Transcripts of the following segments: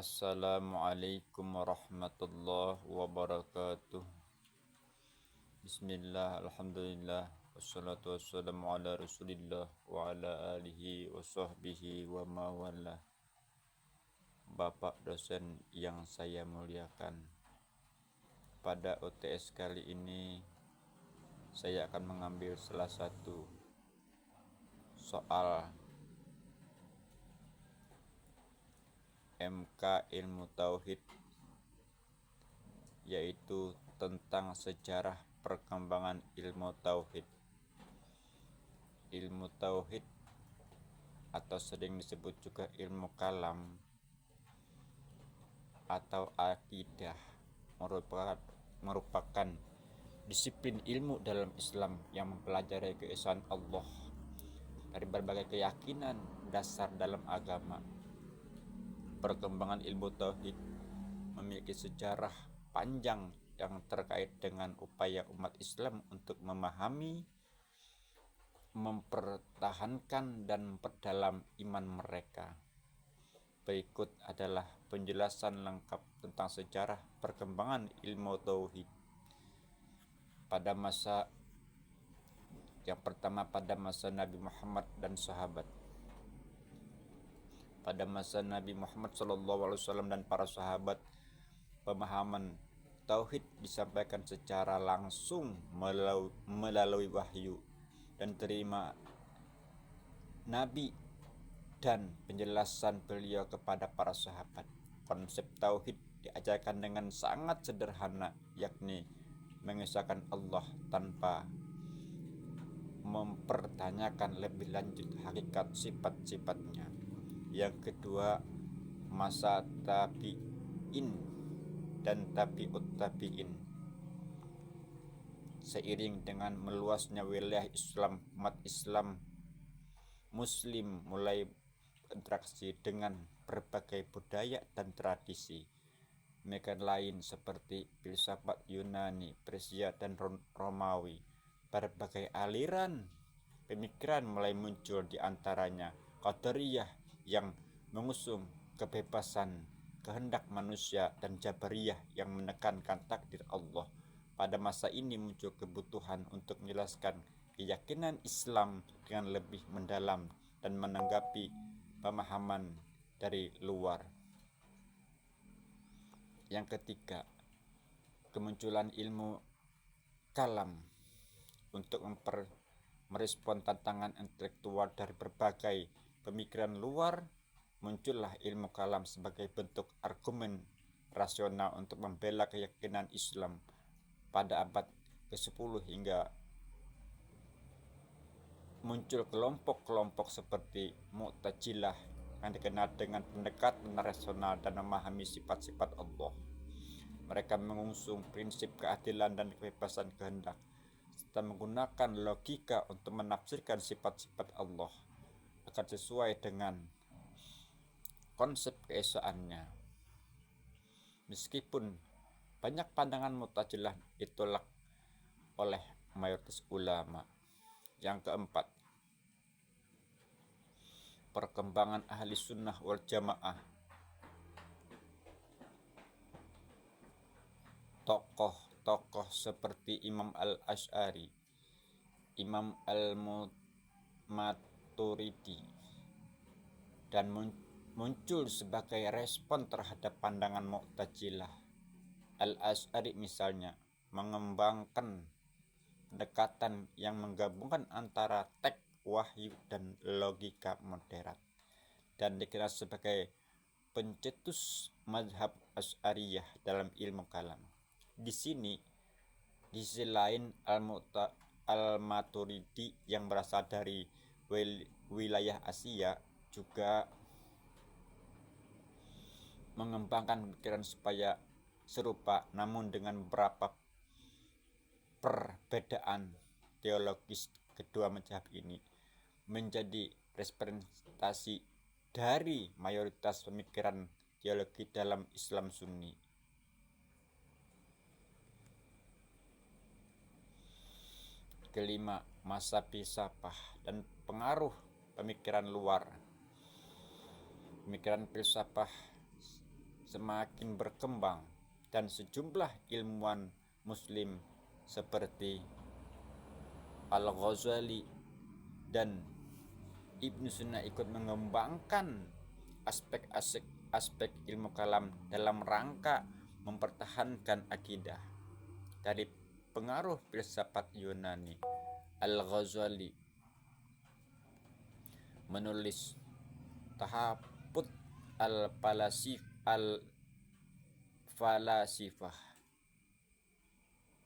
Assalamualaikum warahmatullahi wabarakatuh. Bismillah, alhamdulillah, wassalatu wassalamu ala rasulillah wa ala alihi wa sahbihi wa mawala. Bapak dosen yang saya muliakan, pada OTS kali ini saya akan mengambil salah satu soal MK Ilmu Tauhid, yaitu tentang sejarah perkembangan ilmu tauhid. Ilmu tauhid atau sering disebut juga ilmu kalam atau akidah merupakan disiplin ilmu dalam Islam yang mempelajari keesaan Allah dari berbagai keyakinan dasar dalam agama. Perkembangan ilmu tauhid memiliki sejarah panjang yang terkait dengan upaya umat Islam untuk memahami, mempertahankan, dan memperdalam iman mereka. Berikut adalah penjelasan lengkap tentang sejarah perkembangan ilmu tauhid. Yang pertama, pada masa Nabi Muhammad dan sahabat. Pada masa Nabi Muhammad SAW dan para sahabat, pemahaman tauhid disampaikan secara langsung melalui wahyu dan terima Nabi dan penjelasan beliau kepada para sahabat. Konsep tauhid diajarkan dengan sangat sederhana, yakni mengesahkan Allah tanpa mempertanyakan lebih lanjut hakikat sifat-sifatnya. Yang kedua, masa tabi'in dan tabi'ut tabi'in. Seiring dengan meluasnya wilayah Islam, umat Islam Muslim mulai berinteraksi dengan berbagai budaya dan tradisi. Mereka lain seperti filsafat Yunani, Persia, dan Romawi. Berbagai aliran pemikiran mulai muncul, di antaranya Qadariyah yang mengusung kebebasan kehendak manusia dan Jabariyah yang menekankan takdir Allah. Pada masa ini muncul kebutuhan untuk menjelaskan keyakinan Islam dengan lebih mendalam dan menanggapi pemahaman dari luar. Yang ketiga, kemunculan ilmu kalam. Untuk merespon tantangan intelektual dari berbagai pemikiran luar, muncullah ilmu kalam sebagai bentuk argumen rasional untuk membela keyakinan Islam. Pada abad ke-10 hingga muncul kelompok-kelompok seperti Mu'tazilah yang dikenal dengan pendekatan rasional dan memahami sifat-sifat Allah. Mereka mengusung prinsip keadilan dan kebebasan kehendak, serta menggunakan logika untuk menafsirkan sifat-sifat Allah agar sesuai dengan konsep keesaannya. Meskipun banyak pandangan Mu'tazilah ditolak oleh mayoritas ulama. Yang keempat, perkembangan ahli sunnah wal jamaah. Tokoh-tokoh seperti Imam al-Asy'ari, Imam al-Maturidi, dan muncul sebagai respon terhadap pandangan Mu'tazilah. Al-Asy'ari misalnya mengembangkan pendekatan yang menggabungkan antara teks wahyu dan logika moderat, dan dikenal sebagai pencetus mazhab Asy'ariyah dalam ilmu kalam. Di sisi lain, al-Maturidi yang berasal dari wilayah Asia juga mengembangkan pemikiran supaya serupa, namun dengan beberapa perbedaan teologis. Kedua mazhab ini menjadi representasi dari mayoritas pemikiran teologi dalam Islam Sunni. Kelima, masa filsafah dan pengaruh pemikiran luar. Pemikiran filsafah semakin berkembang dan sejumlah ilmuwan muslim seperti Al-Ghazali dan Ibnu Sina ikut mengembangkan aspek ilmu kalam dalam rangka mempertahankan akidah. Dari pengaruh filsafat Yunani, Al-Ghazali menulis Tahaput al-Falasifah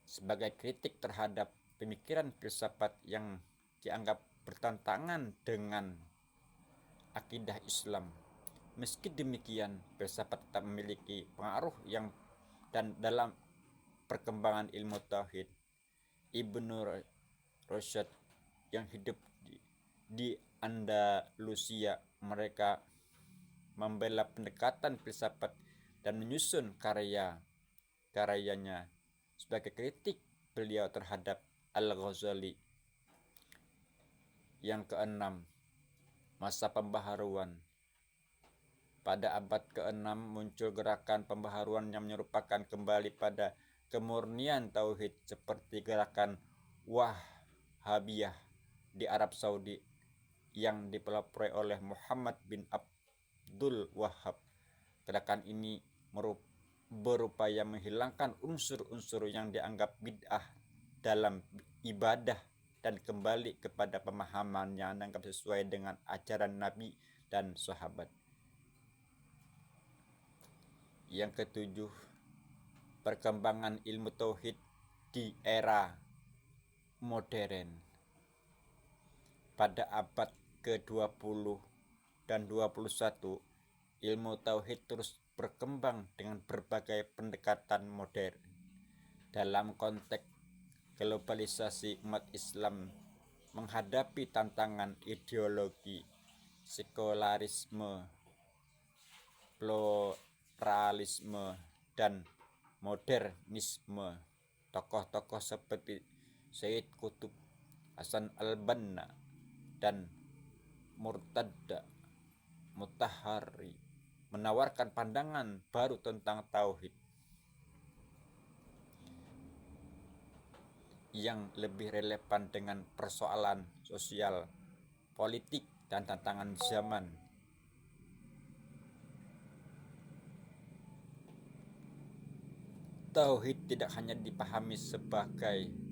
sebagai kritik terhadap pemikiran filsafat yang dianggap bertentangan dengan akidah Islam. Meski demikian, filsafat tetap memiliki pengaruh yang dan dalam perkembangan ilmu tauhid. Ibnu Rushd yang hidup di Andalusia, mereka membela pendekatan filsafat dan menyusun karyanya sebagai kritik beliau terhadap Al-Ghazali. Yang keenam, masa pembaharuan. Pada abad ke-6 muncul gerakan pembaharuan yang menyerupakan kembali pada kemurnian tauhid seperti gerakan Wahhabiyah di Arab Saudi yang dipelopori oleh Muhammad bin Abdul Wahhab. Gerakan ini berupaya menghilangkan unsur-unsur yang dianggap bid'ah dalam ibadah dan kembali kepada pemahaman yang dianggap sesuai dengan ajaran Nabi dan sahabat. Yang ketujuh, perkembangan ilmu tauhid di era modern. Pada abad ke-20 dan 21, ilmu tauhid terus berkembang dengan berbagai pendekatan modern. Dalam konteks globalisasi, umat Islam menghadapi tantangan ideologi, sekularisme, pluralisme, dan modernisme. Tokoh-tokoh seperti Sayyid Qutb, Hasan al-Banna, dan Murtada Mutahhari menawarkan pandangan baru tentang tauhid yang lebih relevan dengan persoalan sosial, politik, dan tantangan zaman. Tauhid tidak hanya dipahami sebagai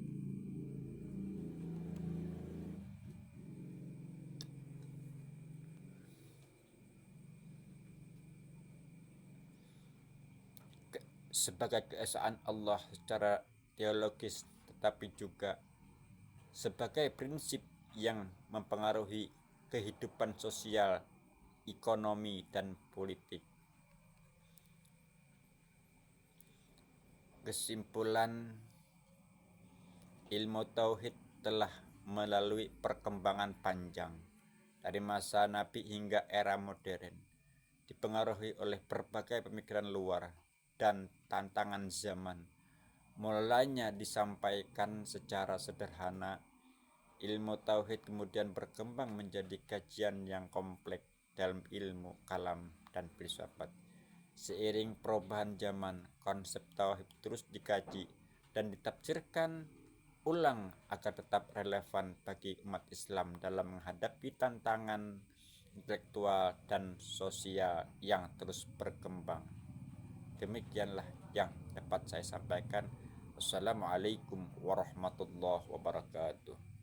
keesaan Allah secara teologis, tetapi juga sebagai prinsip yang mempengaruhi kehidupan sosial, ekonomi, dan politik. Kesimpulan, ilmu tauhid telah melalui perkembangan panjang dari masa Nabi hingga era modern, dipengaruhi oleh berbagai pemikiran luar dan tantangan zaman. Mulanya disampaikan secara sederhana, ilmu tauhid kemudian berkembang menjadi kajian yang kompleks dalam ilmu kalam dan filsafat. Seiring perubahan zaman, konsep tauhid terus dikaji dan ditafsirkan ulang agar tetap relevan bagi umat Islam dalam menghadapi tantangan intelektual dan sosial yang terus berkembang. Demikianlah yang dapat saya sampaikan. Wassalamualaikum warahmatullahi wabarakatuh.